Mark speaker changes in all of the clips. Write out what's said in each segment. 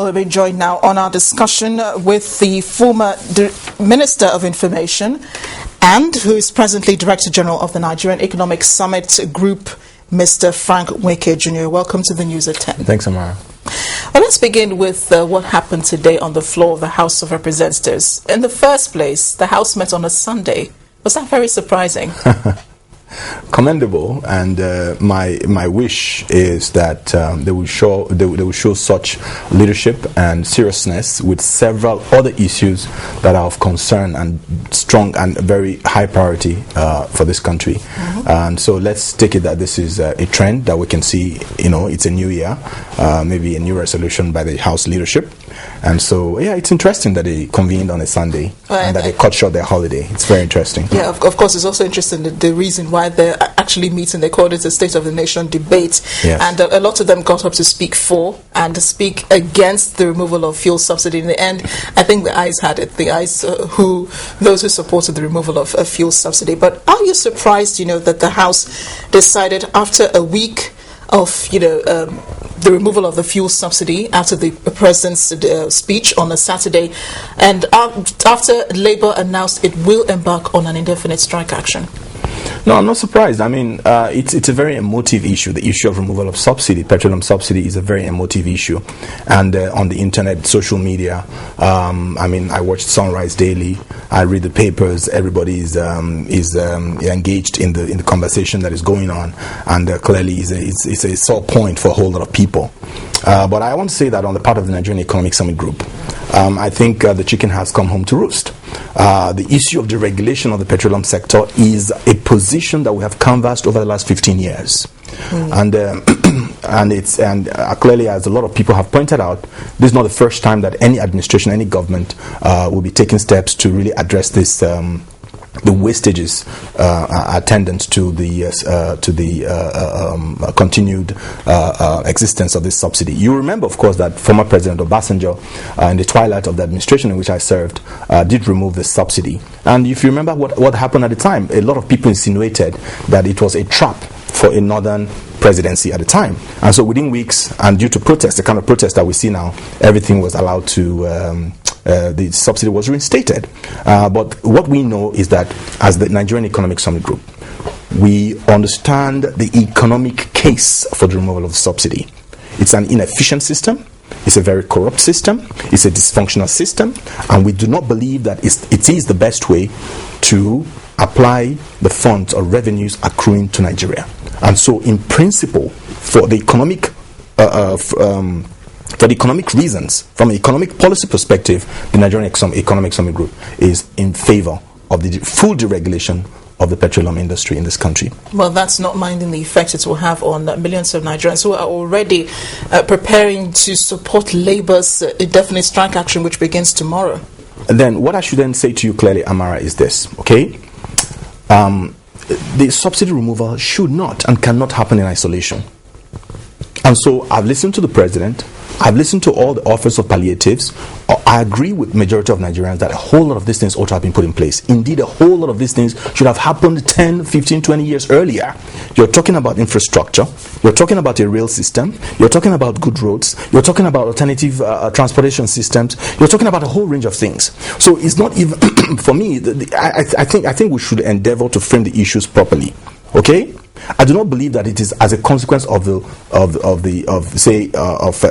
Speaker 1: Well, we've been joined now on our discussion with the former Minister of Information and who is presently Director General of the Nigerian Economic Summit Group, Mr. Frank Nweke Jr. Welcome to the News at 10.
Speaker 2: Thanks, Amara.
Speaker 1: Well, let's begin with what happened today on the floor of the House of Representatives. In the first place, the House met on a Sunday. Was that very surprising?
Speaker 2: Commendable, and my wish is that they will show such leadership and seriousness with several other issues that are of concern and strong and very high priority for this country. And so let's take it that this is a trend that we can see. It's a new year, maybe a new resolution by the House leadership. And so, yeah, it's interesting that they convened on a Sunday and that they cut short their holiday. It's very interesting.
Speaker 1: Yeah, of course, it's also interesting the reason why they're actually meeting. They called it a State of the Nation debate. Yes. And a lot of them got up to speak for and to speak against the removal of fuel subsidy. In the end, I think the ayes had it. The ayes, those who supported the removal of fuel subsidy. But are you surprised, that the House decided after a week of, the removal of the fuel subsidy after the President's speech on a Saturday, and after Labour announced it will embark on an indefinite strike action?
Speaker 2: No, I'm not surprised. I mean, it's a very emotive issue. The issue of removal of subsidy, petroleum subsidy, is a very emotive issue. And on the internet, social media, I watch Sunrise daily. I read the papers. Everybody is engaged in the conversation that is going on, and clearly it's a sore point for a whole lot of people. But I want to say that on the part of the Nigerian Economic Summit Group, I think the chicken has come home to roost. The issue of deregulation of the petroleum sector is a position that we have canvassed over the last 15 years. And clearly, as a lot of people have pointed out, this is not the first time that any administration, any government will be taking steps to really address this the wastages attendant to the continued existence of this subsidy. You remember, of course, that former President Obasanjo, in the twilight of the administration in which I served, did remove the subsidy. And if you remember what happened at the time, a lot of people insinuated that it was a trap for a northern presidency at the time. And so within weeks, and due to protests, the kind of protest that we see now, everything was allowed to the subsidy was reinstated. But what we know is that as the Nigerian Economic Summit Group, we understand the economic case for the removal of the subsidy. It's an inefficient system. It's a very corrupt system. It's a dysfunctional system. And we do not believe that it is the best way to apply the funds or revenues accruing to Nigeria. And so in principle, for the economic reasons, from an economic policy perspective, the Nigerian Economic Summit Group is in favor of the full deregulation of the petroleum industry in this country.
Speaker 1: Well, that's not minding the effect it will have on millions of Nigerians who are already preparing to support Labour's indefinite strike action, which begins tomorrow.
Speaker 2: And then what I should then say to you clearly, Amara, is this, okay? The subsidy removal should not and cannot happen in isolation. And so I've listened to the President. I've listened to all the offers of palliatives. I agree with the majority of Nigerians that a whole lot of these things ought to have been put in place. Indeed, a whole lot of these things should have happened 10, 15, 20 years earlier. You're talking about infrastructure. You're talking about a rail system. You're talking about good roads. You're talking about alternative transportation systems. You're talking about a whole range of things. So it's not even, for me, I think we should endeavor to frame the issues properly. Okay? I do not believe that it is as a consequence of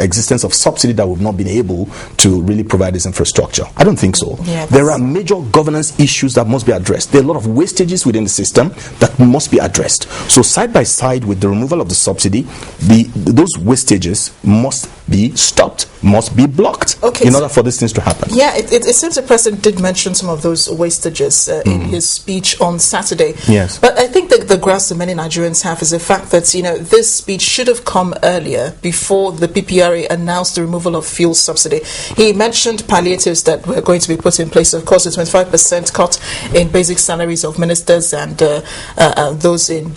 Speaker 2: existence of subsidy that we've not been able to really provide this infrastructure. I don't think so. Yeah, there are major governance issues that must be addressed. There are a lot of wastages within the system that must be addressed. So side by side with the removal of the subsidy, those wastages must be stopped, must be blocked in order for these things to happen.
Speaker 1: Yeah, it seems the President did mention some of those wastages in his speech on Saturday.
Speaker 2: Yes.
Speaker 1: But I think that the grasp that many Nigerians have is the fact that, this speech should have come earlier, before the PPRA announced the removal of fuel subsidy. He mentioned palliatives that were going to be put in place. Of course, the 25% cut in basic salaries of ministers and those in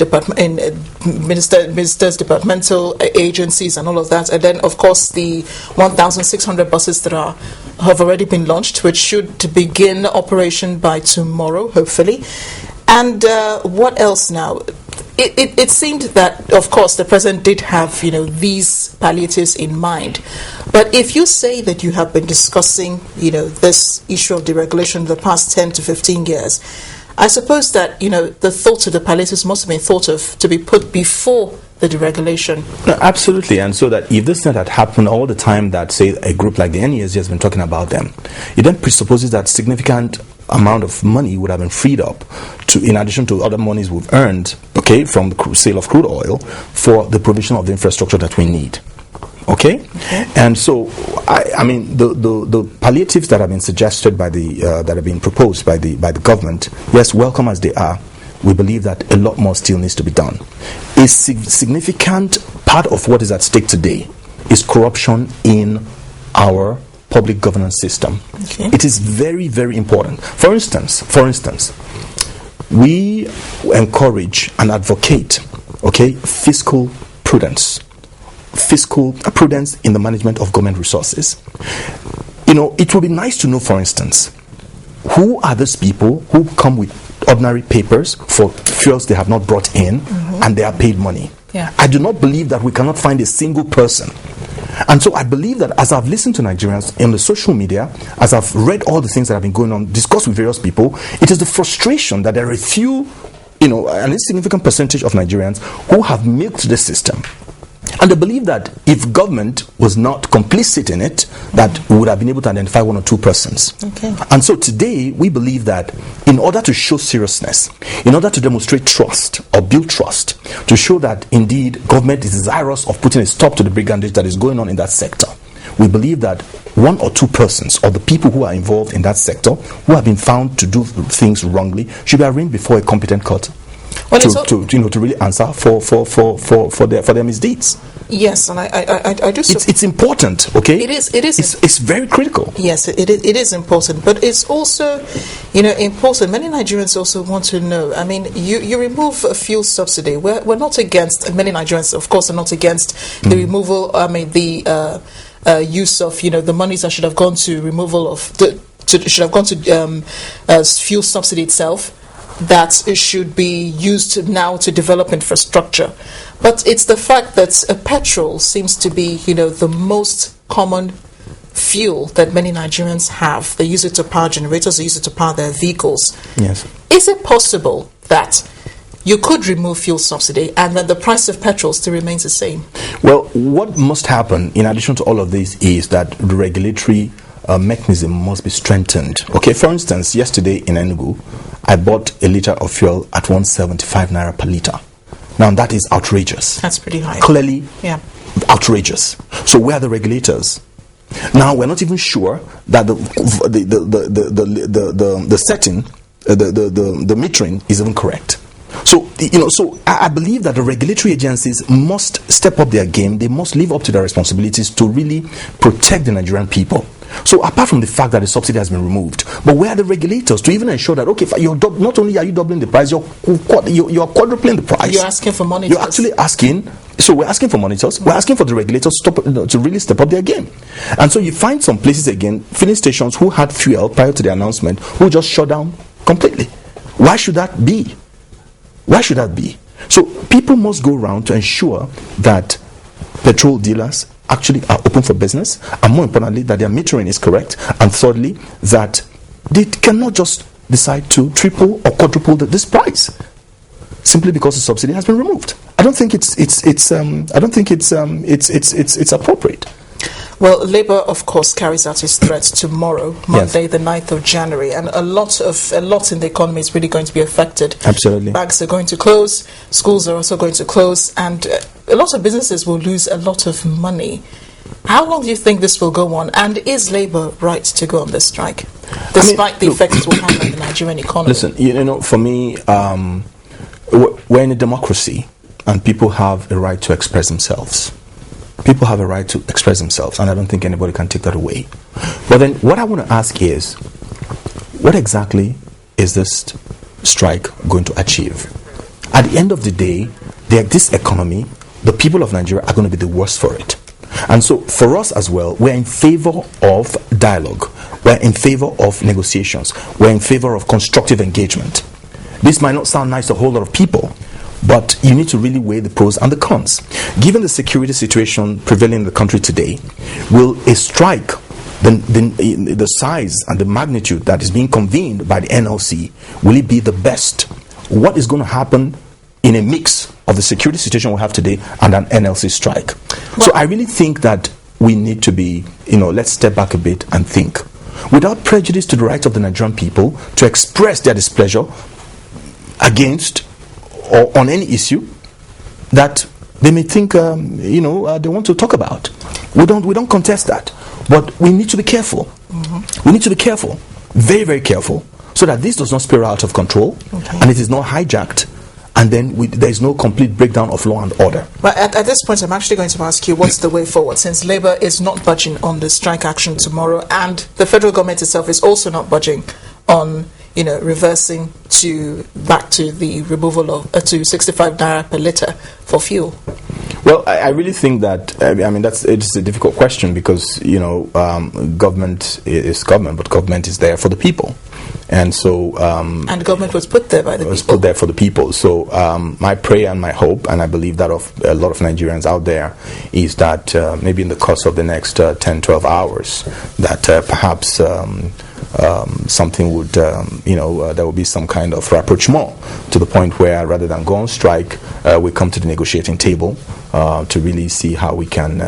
Speaker 1: ministers, departmental agencies and all of that. And then, of course, the 1,600 buses that have already been launched, which should begin operation by tomorrow, hopefully. And what else now? It seemed that, of course, the President did have, these palliatives in mind. But if you say that you have been discussing, this issue of deregulation the past 10 to 15 years, I suppose that, the thoughts of the palliatives must have been thought of to be put before the deregulation.
Speaker 2: No, absolutely. And so that if this thing had happened all the time that, say, a group like the NESG has been talking about them, it then presupposes that significant amount of money would have been freed up in addition to other monies we've earned, from the sale of crude oil for the provision of the infrastructure that we need. Okay? And so, I mean, the palliatives that have been suggested by that have been proposed by the government, yes, welcome as they are, we believe that a lot more still needs to be done. A significant part of what is at stake today is corruption in our public governance system. It is very, very important. For instance, we encourage and advocate, fiscal prudence in the management of government resources. It would be nice to know, for instance, who are those people who come with ordinary papers for fuels they have not brought in, and they are paid money. I do not believe that we cannot find a single person. And so I believe that as I've listened to Nigerians in the social media, as I've read all the things that have been going on, discussed with various people, it is the frustration that there are a few, an insignificant percentage of Nigerians who have milked the system. And they believe that if government was not complicit in it, that we would have been able to identify one or two persons. And so today, we believe that in order to show seriousness, in order to demonstrate trust or build trust, to show that indeed government is desirous of putting a stop to the brigandage that is going on in that sector, we believe that one or two persons or the people who are involved in that sector who have been found to do things wrongly should be arraigned before a competent court. To really answer for their misdeeds.
Speaker 1: Yes, and I do.
Speaker 2: It's important, okay?
Speaker 1: It is.
Speaker 2: It's very critical.
Speaker 1: Yes, it is important, but it's also, important. Many Nigerians also want to know. I mean, you remove a fuel subsidy. We're not against. Many Nigerians, of course, are not against the removal. I mean, the use of the monies that should have gone to removal of should have gone to fuel subsidy itself. That should be used now to develop infrastructure. But it's the fact that petrol seems to be, the most common fuel that many Nigerians have. They use it to power generators, they use it to power their vehicles.
Speaker 2: Yes.
Speaker 1: Is it possible that you could remove fuel subsidy and then the price of petrol still remains the same?
Speaker 2: Well, what must happen in addition to all of this is that the regulatory mechanism must be strengthened. For instance, yesterday in Enugu, I bought a liter of fuel at 175 naira per liter. Now that is outrageous.
Speaker 1: That's pretty high.
Speaker 2: Clearly, outrageous. So where are the regulators? Now we're not even sure that the setting, the metering is even correct. So I believe that the regulatory agencies must step up their game. They must live up to their responsibilities to really protect the Nigerian people. So apart from the fact that the subsidy has been removed, but where are the regulators to even ensure that not only are you doubling the price, you're quadrupling the price.
Speaker 1: You're asking for monitors.
Speaker 2: You're actually asking. So we're asking for monitors. We're asking for the regulators to really step up their game. And so you find some places again, filling stations who had fuel prior to the announcement, who just shut down completely. Why should that be? Why should that be? So people must go around to ensure that petrol dealers actually are open for business, and more importantly, that their metering is correct, and thirdly, that they cannot just decide to triple or quadruple this price simply because the subsidy has been removed. I don't think it's appropriate.
Speaker 1: Well, Labour, of course, carries out its threat tomorrow, Monday, the 9th of January, and a lot in the economy is really going to be affected.
Speaker 2: Absolutely.
Speaker 1: Banks are going to close, schools are also going to close, and a lot of businesses will lose a lot of money. How long do you think this will go on, and is Labour right to go on this strike, despite the effects it will have on the Nigerian economy?
Speaker 2: Listen, for me, we're in a democracy, and people have a right to express themselves. People have a right to express themselves, and I don't think anybody can take that away. But then what I want to ask is, what exactly is this strike going to achieve? At the end of the day, this economy, the people of Nigeria are going to be the worst for it. And so for us as well, we're in favor of dialogue. We're in favor of negotiations. We're in favor of constructive engagement. This might not sound nice to a whole lot of people, But you need to really weigh the pros and the cons. Given the security situation prevailing in the country today, will a strike, the size and the magnitude that is being convened by the NLC, will it be the best? What is going to happen in a mix of the security situation we have today and an NLC strike? So I really think that we need to be, let's step back a bit and think. Without prejudice to the rights of the Nigerian people to express their displeasure against or on any issue that they may think, they want to talk about. We don't contest that. But we need to be careful. Mm-hmm. We need to be careful, very, very careful, so that this does not spiral out of control, and it is not hijacked, and then there is no complete breakdown of law and order.
Speaker 1: But at this point, I'm actually going to ask you, what's the way forward, since Labour is not budging on the strike action tomorrow, and the federal government itself is also not budging on reversing back to the removal of to 65 naira per litre for fuel?
Speaker 2: Well, I really think that it's a difficult question because government is government, but government is there for the people, and so
Speaker 1: and government was put there by the people.
Speaker 2: Was put there for the people. So my prayer and my hope, and I believe that of a lot of Nigerians out there, is that maybe in the course of the next 10-12 hours, that perhaps something would, there will be some kind of rapprochement to the point where rather than go on strike, we come to the negotiating table to really see how we can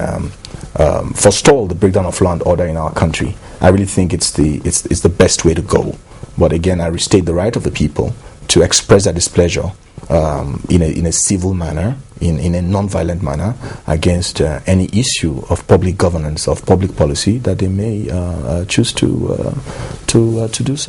Speaker 2: forestall the breakdown of law and order in our country. I really think it's the best way to go. But again, I restate the right of the people to express their displeasure in a civil manner, in a non-violent manner, against any issue of public governance, of public policy that they may choose to do so.